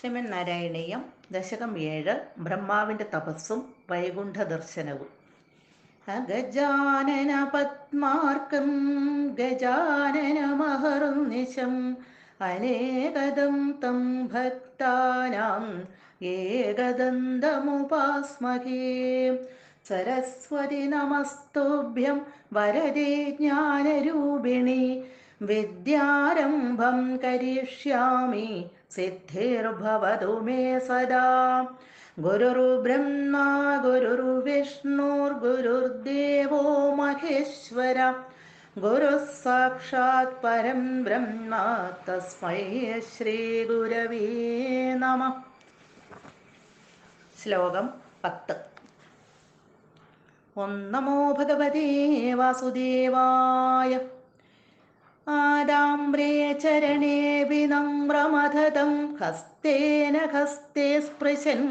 ശ്രീമന്നാരായണീയം ദശകം 7 ബ്രഹ്മാവിൻ്റെ തപസ്സും വൈകുണ്ഠ ദർശനവും. ഗജാനന പത്മാർക്കം ഗജാനനമഹർനിശം അനേകദം തം ഭക്താനാം ഏകദന്തമുപാസ്മഹേ. സരസ്വതി നമസ്തുഭ്യം വരദേ ജ്ഞാനരൂപിണി വിദ്യാരംഭം കരിഷ്യാമി സിദ്ധിർഭവതു മേ സദാ. ഗുരുർബ്രഹ്മ ഗുരുർവിഷ്ണുർഗുരുർദേവോ മഹേശ്വര ഗുരുഃ സാക്ഷാത് പരം ബ്രഹ്മ തസ്മൈ ശ്രീ ഗുരവേ നമഃ. ശ്ലോകം 10. ഓം നമോ ഭഗവതേ വാസുദേവായ. ആദാംബ്രേ ചരണേ വിനമ്രമഥതം ഹസ്തേന ഹസ്തേ സ്പൃശൻ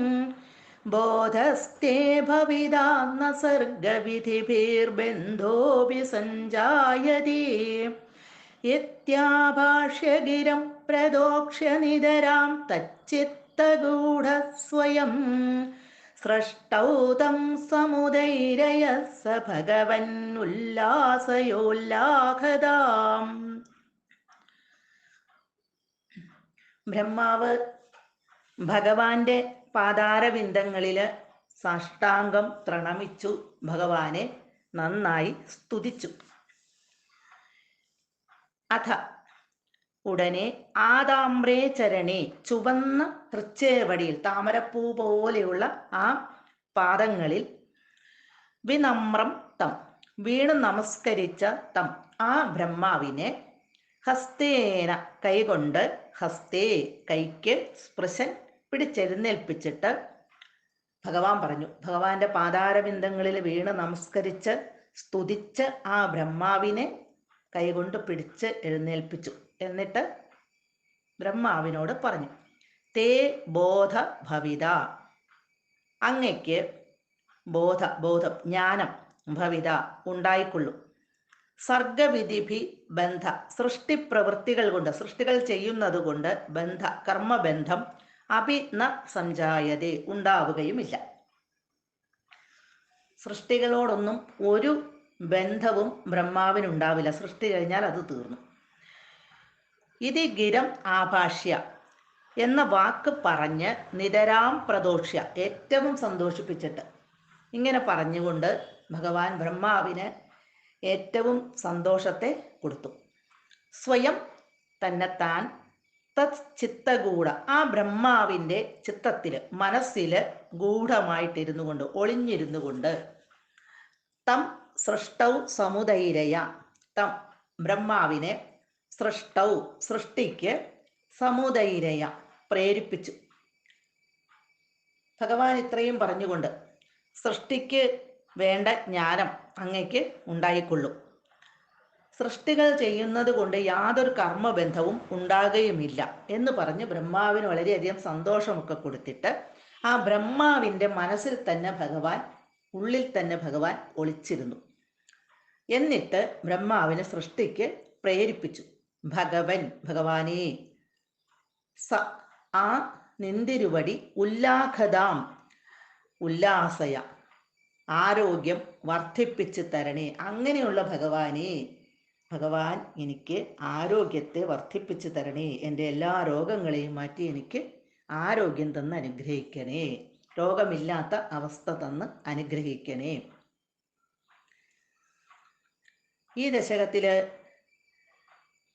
ബോധസ്തേ ഭവിതാന്ന സർഗവിധിഭിർബന്ധോപി സഞ്ജായതേ. യത്യാഭാഷ്യഗിരം പ്രദോക്ഷ്യ നിതരാം തച്ചിത്തഗൂഢസ്വയം സൃഷ്ടൗ തം സമുദൈരയ സ ഭഗവൻ ഉല്ലാസയോല്ലാഖദാം. ബ്രഹ്മാവ് ഭഗവാന്റെ പാതാരവിന്ദങ്ങളില് സാഷ്ടാംഗം പ്രണമിച്ചു ഭഗവാനെ നന്നായി സ്തുതിച്ചു. അഥ ഉടനെ ആദാംബ്രേ ചരണേ ചുവന്ന തൃച്ചേവടിയിൽ താമരപ്പൂ പോലെയുള്ള ആ പാദങ്ങളിൽ വിനമ്രം തം വീണ് നമസ്കരിച്ച തം ആ ബ്രഹ്മാവിനെ ഹസ്തേന കൈകൊണ്ട് ഹസ്തേ കൈക്ക് സ്പൃശൻ പിടിച്ചെഴുന്നേൽപ്പിച്ചിട്ട് ഭഗവാൻ പറഞ്ഞു. ഭഗവാന്റെ പാതാരബിന്ദങ്ങളിൽ വീണ് നമസ്കരിച്ച് സ്തുതിച്ച് ആ ബ്രഹ്മാവിനെ കൈകൊണ്ട് പിടിച്ച് എഴുന്നേൽപ്പിച്ചു. എന്നിട്ട് ബ്രഹ്മാവിനോട് പറഞ്ഞു, തേ ബോധ ഭവിത അങ്ങയ്ക്ക് ബോധം ജ്ഞാനം ഭവിത ഉണ്ടായിക്കൊള്ളും. സർഗവിധിഭി ബന്ധ സൃഷ്ടിപ്രവൃത്തികൾ കൊണ്ട് സൃഷ്ടികൾ ചെയ്യുന്നത് കൊണ്ട് ബന്ധ കർമ്മബന്ധം അഭി ന സഞ്ജായതേ ഉണ്ടാവുകയുമില്ല. സൃഷ്ടികളോടൊന്നും ഒരു ബന്ധവും ബ്രഹ്മാവിനുണ്ടാവില്ല. സൃഷ്ടി കഴിഞ്ഞാൽ അത് തീർന്നു. ഇതി ഗിരം ആഭാഷ്യ എന്ന വാക്ക് പറഞ്ഞ് നിതരാം പ്രദോക്ഷ്യ ഏറ്റവും സന്തോഷിപ്പിച്ചിട്ട് ഇങ്ങനെ പറഞ്ഞുകൊണ്ട് ഭഗവാൻ ബ്രഹ്മാവിന് ഏറ്റവും സന്തോഷത്തെ കൊടുത്തു. സ്വയം തന്നെത്താൻ തത് ചിത്തഗൂഢ ആ ബ്രഹ്മാവിൻ്റെ ചിത്തത്തിൽ മനസ്സിൽ ഗൂഢമായിട്ടിരുന്നു കൊണ്ട് ഒളിഞ്ഞിരുന്നു കൊണ്ട് തം സൃഷ്ടൗ സമുദൈരയ തം ബ്രഹ്മാവിനെ സൃഷ്ടൗ സൃഷ്ടിക്ക് സമുദൈരയ പ്രേരിപ്പിച്ചു. ഭഗവാൻ ഇത്രയും പറഞ്ഞുകൊണ്ട് സൃഷ്ടിക്ക് വേണ്ട ജ്ഞാനം അങ്ങയ്ക്ക് ഉണ്ടായിക്കൊള്ളും. സൃഷ്ടികൾ ചെയ്യുന്നത് കൊണ്ട് യാതൊരു കർമ്മബന്ധവും ഉണ്ടാകുകയുമില്ല എന്ന് പറഞ്ഞ് ബ്രഹ്മാവിന് വളരെയധികം സന്തോഷമൊക്കെ കൊടുത്തിട്ട് ആ ബ്രഹ്മാവിൻ്റെ മനസ്സിൽ തന്നെ ഭഗവാൻ ഉള്ളിൽ തന്നെ ഭഗവാൻ ഒളിച്ചിരുന്നു. എന്നിട്ട് ബ്രഹ്മാവിനെ സൃഷ്ടിക്ക് പ്രേരിപ്പിച്ചു. ഭഗവാനേ സ ആ നിന്തിരുവടി ഉല്ലാഖദാം ഉല്ലാസയ ആരോഗ്യം വർദ്ധിപ്പിച്ച് തരണേ. അങ്ങനെയുള്ള ഭഗവാനെ ഭഗവാൻ എനിക്ക് ആരോഗ്യത്തെ വർദ്ധിപ്പിച്ച് തരണേ. എൻ്റെ എല്ലാ രോഗങ്ങളെയും മാറ്റി എനിക്ക് ആരോഗ്യം തന്ന് അനുഗ്രഹിക്കണേ. രോഗമില്ലാത്ത അവസ്ഥ തന്ന് അനുഗ്രഹിക്കണേ. ഈ ദശകത്തില്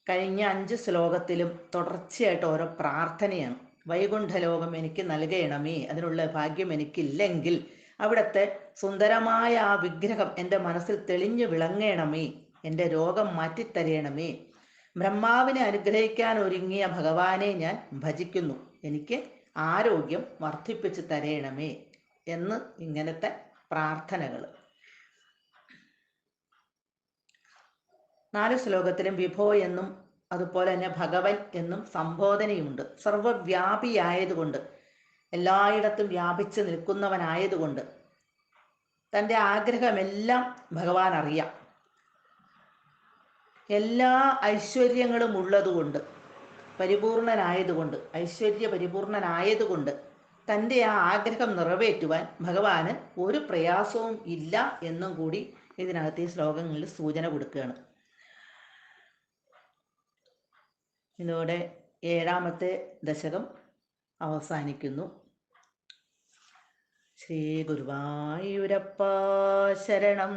കഴിഞ്ഞ 5 ശ്ലോകത്തിലും തുടർച്ചയായിട്ട് ഓരോ പ്രാർത്ഥനയാണ്. വൈകുണ്ഠലോകം എനിക്ക് നൽകണമേ, അതിനുള്ള ഭാഗ്യം എനിക്കില്ലെങ്കിൽ അവിടുത്തെ സുന്ദരമായ ആ വിഗ്രഹം എൻ്റെ മനസ്സിൽ തെളിഞ്ഞു വിളങ്ങണമേ, എൻ്റെ രോഗം മാറ്റിത്തരയണമേ, ബ്രഹ്മാവിനെ അനുഗ്രഹിക്കാൻ ഒരുങ്ങിയ ഭഗവാനെ ഞാൻ ഭജിക്കുന്നു, എനിക്ക് ആരോഗ്യം വർദ്ധിപ്പിച്ച് തരയണമേ എന്ന് ഇങ്ങനത്തെ പ്രാർത്ഥനകൾ. 4 ശ്ലോകത്തിലും വിഭോ എന്നും അതുപോലെ തന്നെ ഭഗവൻ എന്നും സംബോധനയുണ്ട്. സർവവ്യാപിയായതുകൊണ്ട് എല്ലായിടത്തും വ്യാപിച്ച് നിൽക്കുന്നവനായതുകൊണ്ട് തൻ്റെ ആഗ്രഹമെല്ലാം ഭഗവാൻ അറിയാം. എല്ലാ ഐശ്വര്യങ്ങളും ഉള്ളതുകൊണ്ട് പരിപൂർണനായതുകൊണ്ട്, ഐശ്വര്യ പരിപൂർണനായതുകൊണ്ട് തൻ്റെ ആ ആഗ്രഹം നിറവേറ്റുവാൻ ഭഗവാന് ഒരു പ്രയാസവും ഇല്ല എന്നും കൂടി ഇതിനകത്ത് ഈ ശ്ലോകങ്ങളിൽ സൂചന കൊടുക്കുകയാണ്. ഇതോടെ 7ാമത്തെ ദശകം അവസാനിക്കുന്നു. ശ്രീ ഗുരുവായൂരപ്പ ശരണം.